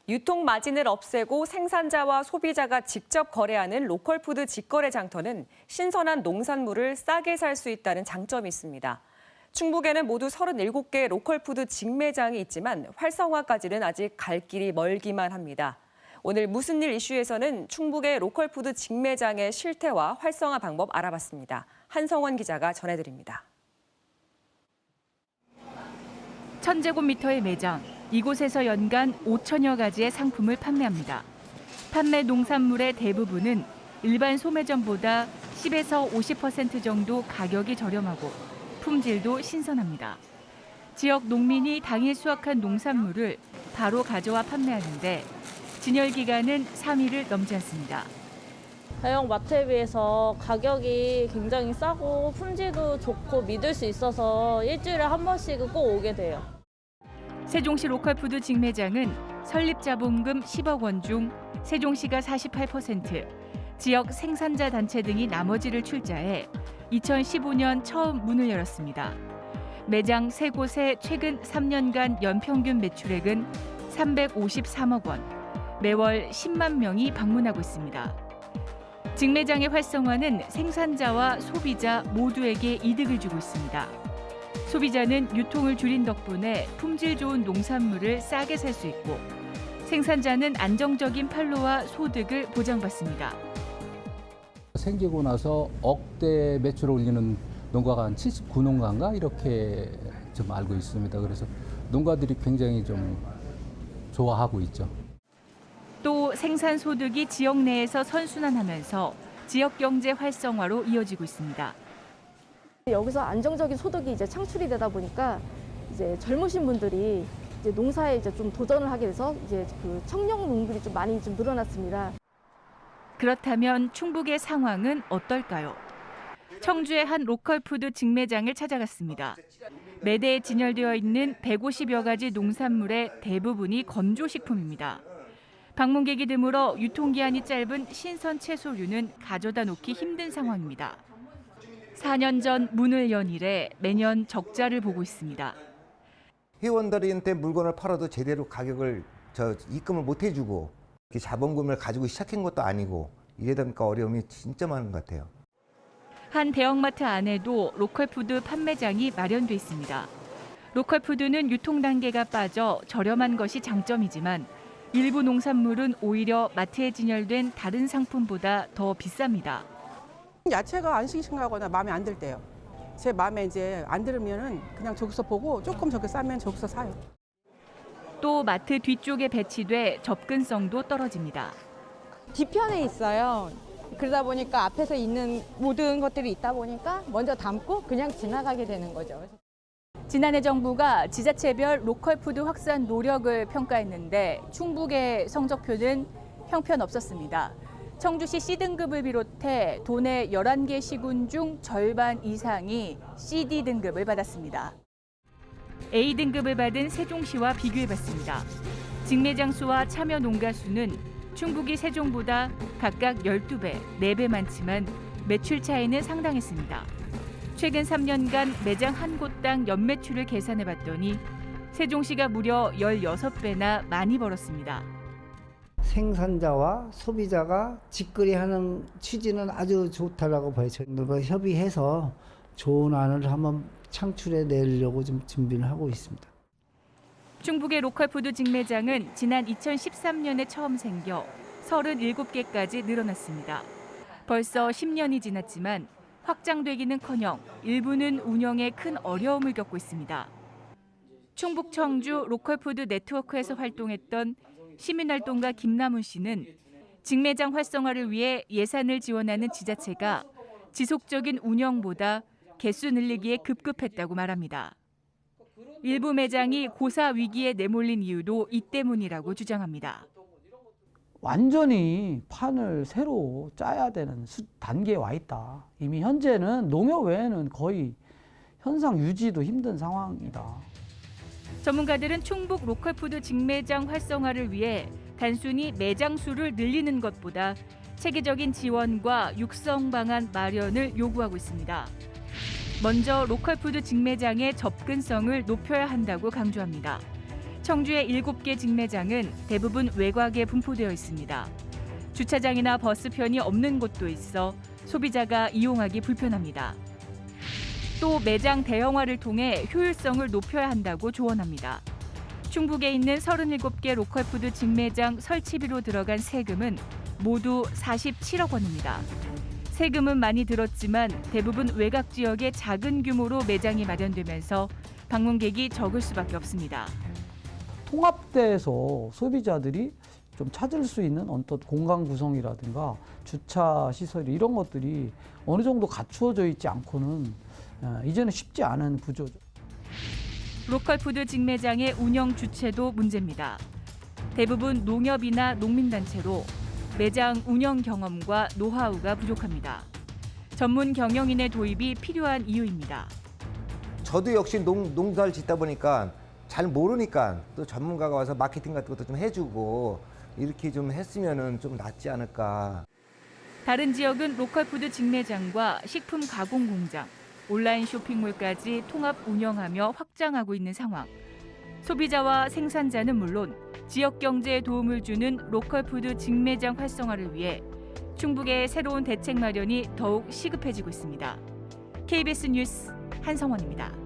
유통 마진을 없애고 생산자와 소비자가 직접 거래하는 로컬푸드 직거래 장터는 신선한 농산물을 싸게 살 수 있다는 장점이 있습니다. 충북에는 모두 37개 로컬푸드 직매장이 있지만 활성화까지는 아직 갈 길이 멀기만 합니다. 오늘 무슨 일 이슈에서는 충북의 로컬푸드 직매장의 실태와 활성화 방법 알아봤습니다. 한성원 기자가 전해드립니다. 1000제곱미터의 매장, 이곳에서 연간 5천여 가지의 상품을 판매합니다. 판매 농산물의 대부분은 일반 소매점보다 10에서 50% 정도 가격이 저렴하고 품질도 신선합니다. 지역 농민이 당일 수확한 농산물을 바로 가져와 판매하는데 진열 기간은 3일을 넘지 않습니다. 대형 마트에 비해서 가격이 굉장히 싸고 품질도 좋고 믿을 수 있어서 일주일에 한 번씩은 꼭 오게 돼요. 세종시 로컬푸드 직매장은 설립 자본금 10억 원 중 세종시가 48%, 지역 생산자 단체 등이 나머지를 출자해 2015년 처음 문을 열었습니다. 매장 3곳의 최근 3년간 연평균 매출액은 353억 원, 매월 10만 명이 방문하고 있습니다. 직매장의 활성화는 생산자와 소비자 모두에게 이득을 주고 있습니다. 소비자는 유통을 줄인 덕분에 품질 좋은 농산물을 싸게 살 수 있고 생산자는 안정적인 판로와 소득을 보장받습니다. 생기고 나서 억대 매출을 올리는 농가가 한 79농가인가 이렇게 좀 알고 있습니다. 그래서 농가들이 굉장히 좀 좋아하고 있죠. 또 생산 소득이 지역 내에서 선순환하면서 지역 경제 활성화로 이어지고 있습니다. 여기서 안정적인 소득이 이제 창출이 되다 보니까 이제 젊으신 분들이 이제 농사에 이제 좀 도전을 하게 돼서 이제 그 청년 농들이 좀 많이 좀 늘어났습니다. 그렇다면 충북의 상황은 어떨까요? 청주의 한 로컬푸드 직매장을 찾아갔습니다. 매대에 진열되어 있는 150여 가지 농산물의 대부분이 건조식품입니다. 방문객이 드물어 유통기한이 짧은 신선 채소류는 가져다 놓기 힘든 상황입니다. 4년 전 문을 연 이래 매년 적자를 보고 있습니다. 회원들한테 물건을 팔아도 제대로 가격을 입금을 못 해주고 자본금을 가지고 시작한 것도 아니고 이러다 보니까 어려움이 진짜 많은 것 같아요. 한 대형마트 안에도 로컬푸드 판매장이 마련돼 있습니다. 로컬푸드는 유통 단계가 빠져 저렴한 것이 장점이지만 일부 농산물은 오히려 마트에 진열된 다른 상품보다 더 비쌉니다. 야채가 안 싱싱하거나 마음에 안 들 때요. 제 마음에 이제 안 들으면은 그냥 저기서 보고 조금 저기 싸면 저기서 사요. 또 마트 뒤쪽에 배치돼 접근성도 떨어집니다. 뒤편에 있어요. 그러다 보니까 앞에서 있는 모든 것들이 있다 보니까 먼저 담고 그냥 지나가게 되는 거죠. 지난해 정부가 지자체별 로컬푸드 확산 노력을 평가했는데 충북의 성적표는 형편없었습니다. 청주시 C등급을 비롯해 도내 11개 시군 중 절반 이상이 CD 등급을 받았습니다. A등급을 받은 세종시와 비교해봤습니다. 직매장 수와 참여 농가 수는 충북이 세종보다 각각 12배, 4배 많지만 매출 차이는 상당했습니다. 최근 3년간 매장 한 곳당 연매출을 계산해봤더니 세종시가 무려 16배나 많이 벌었습니다. 생산자와 소비자가 직거래하는 취지는 아주 좋다라고 봐요. 저희가 협의해서 좋은 안을 한번 창출해 내려고 좀 준비를 하고 있습니다. 충북의 로컬푸드 직매장은 지난 2013년에 처음 생겨 37개까지 늘어났습니다. 벌써 10년이 지났지만 확장되기는커녕 일부는 운영에 큰 어려움을 겪고 있습니다. 충북 청주 로컬푸드 네트워크에서 활동했던 시민활동가 김남훈 씨는 직매장 활성화를 위해 예산을 지원하는 지자체가 지속적인 운영보다 개수 늘리기에 급급했다고 말합니다. 일부 매장이 고사 위기에 내몰린 이유도 이 때문이라고 주장합니다. 완전히 판을 새로 짜야 되는 단계에 와 있다. 이미 현재는 농협 외에는 거의 현상 유지도 힘든 상황이다. 전문가들은 충북 로컬푸드 직매장 활성화를 위해 단순히 매장 수를 늘리는 것보다 체계적인 지원과 육성 방안 마련을 요구하고 있습니다. 먼저 로컬푸드 직매장의 접근성을 높여야 한다고 강조합니다. 청주의 7개 직매장은 대부분 외곽에 분포되어 있습니다. 주차장이나 버스편이 없는 곳도 있어 소비자가 이용하기 불편합니다. 또 매장 대형화를 통해 효율성을 높여야 한다고 조언합니다. 충북에 있는 37개 로컬푸드 직매장 설치비로 들어간 세금은 모두 47억 원입니다. 세금은 많이 들었지만 대부분 외곽 지역의 작은 규모로 매장이 마련되면서 방문객이 적을 수밖에 없습니다. 통합돼서 소비자들이 좀 찾을 수 있는 어떤 공간 구성이라든가 주차 시설 이런 것들이 어느 정도 갖추어져 있지 않고는 이제는 쉽지 않은 구조죠. 로컬푸드 직매장의 운영 주체도 문제입니다. 대부분 농협이나 농민단체로 매장 운영 경험과 노하우가 부족합니다. 전문 경영인의 도입이 필요한 이유입니다. 저도 역시 농사를 짓다 보니까 잘 모르니까 또 전문가가 와서 마케팅 같은 것도 좀 해주고 이렇게 좀 했으면은 좀 낫지 않을까. 다른 지역은 로컬푸드 직매장과 식품 가공 공장, 온라인 쇼핑몰까지 통합 운영하며 확장하고 있는 상황. 소비자와 생산자는 물론 지역 경제에 도움을 주는 로컬푸드 직매장 활성화를 위해 충북의 새로운 대책 마련이 더욱 시급해지고 있습니다. KBS 뉴스 한성원입니다.